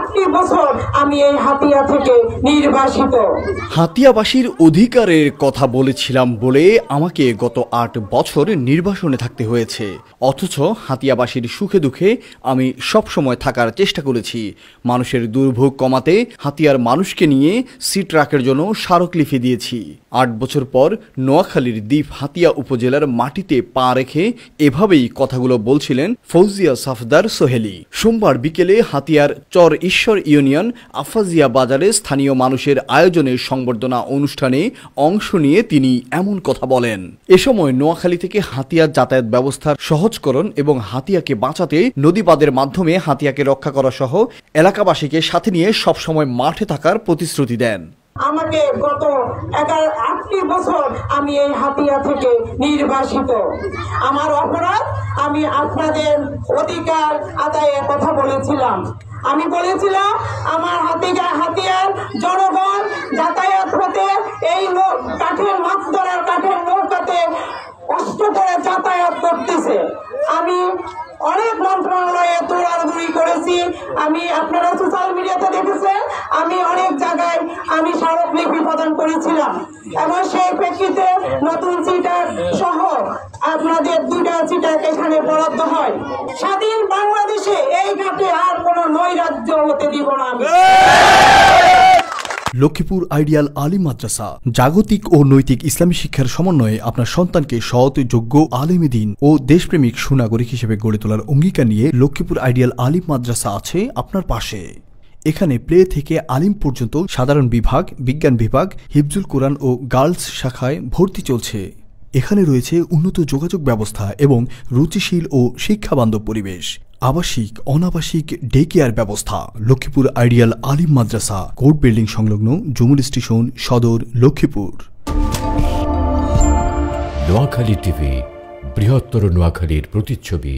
8টি বছর আমি এই হাতিয়া থেকে নির্বাসিত। হাতিয়াবাসীর অধিকারের কথা বলেছিলাম বলে আমাকে গত 8 বছর নির্বাসনে থাকতে হয়েছে। অথচ হাতিয়াবাসীর সুখে দুঃখে আমি সবসময় থাকার চেষ্টা করেছি। মানুষের দুর্ভোগ কমাতে হাতিয়ার মানুষকে নিয়ে সি ট্রাকের জন্য স্মারকলিপি দিয়েছি। 8 বছর পর নোয়াখালীর দ্বীপ হাতিয়া উপজেলার মাটিতে পা রেখে এভাবেই কথাগুলো বলছিলেন ফৌজিয়া সাফদার সোহেলি। সোমবার বিকেলে হাতিয়ার চর ঈশ্বর ইউনিয়ন আফাজিয়া বাজারে স্থানীয় মানুষের আয়োজনে সংবর্ধনা অনুষ্ঠানে অংশ নিয়ে তিনি এমন কথা বলেন। এ সময় নোয়াখালী থেকে হাতিয়ার যাতায়াত ব্যবস্থার সহজকরণ এবং হাতিয়াকে বাঁচাতে নদীবাঁধের মাধ্যমে হাতিয়াকে রক্ষা করা সহ এলাকাবাসীকে সাথে নিয়ে সবসময় মাঠে থাকার প্রতিশ্রুতি দেন। আমাকে গত 8টি বছর আমি এই হাতিয়া থেকে নির্বাসিত। আমার অপরাধ, আমি আপনাদের অধিকার আদায়ের কথা বলেছিলাম। আমি বলেছিলাম আমার হাতিয়ার জনগণ যাতায়াত হতে এই কাঠের মাছ ধরার কাঠের নৌকাতে কষ্ট করে যাতায়াত করতেছে। আমি অনেক মন্ত্রণালয়ে দৌড়াদৌড়ি করেছি। আমি আপনারা সোশ্যাল মিডিয়াতে দেখেছেন, আমি অনেক জায়গায় আমি স্মারকলিপি প্রদান করেছিলাম এবং সেই প্রেক্ষিতে নতুন চিটার সহ আপনাদের 2টা চিটার এখানে বরাদ্দ হয়। স্বাধীন বাংলাদেশে এই ঘাটে আর কোনো নৈরাজ্য হতে দিব না। লক্ষ্মীপুর আইডিয়াল আলিম মাদ্রাসা জাগতিক ও নৈতিক ইসলামী শিক্ষার সমন্বয়ে আপনার সন্তানকে সৎ, যোগ্য, আলেমে দ্বীন ও দেশপ্রেমিক সুনাগরিক হিসেবে গড়ে তোলার অঙ্গীকার নিয়ে লক্ষ্মীপুর আইডিয়াল আলিম মাদ্রাসা আছে আপনার পাশে। এখানে প্লে থেকে আলিম পর্যন্ত সাধারণ বিভাগ, বিজ্ঞান বিভাগ, হিফজুল কোরআন ও গার্লস শাখায় ভর্তি চলছে। এখানে রয়েছে উন্নত যোগাযোগ ব্যবস্থা এবং রুচিশীল ও শিক্ষাবান্ধব পরিবেশ। আবাসিক, অনাবাসিক ডে কেয়ার ব্যবস্থা। লক্ষ্মীপুর আইডিয়াল আলিম মাদ্রাসা, কোর্ট বিল্ডিং সংলগ্ন, জুমুল স্টেশন, সদর, লক্ষ্মীপুর। নোয়াখালী টিভি, বৃহত্তর নোয়াখালীর প্রতিচ্ছবি।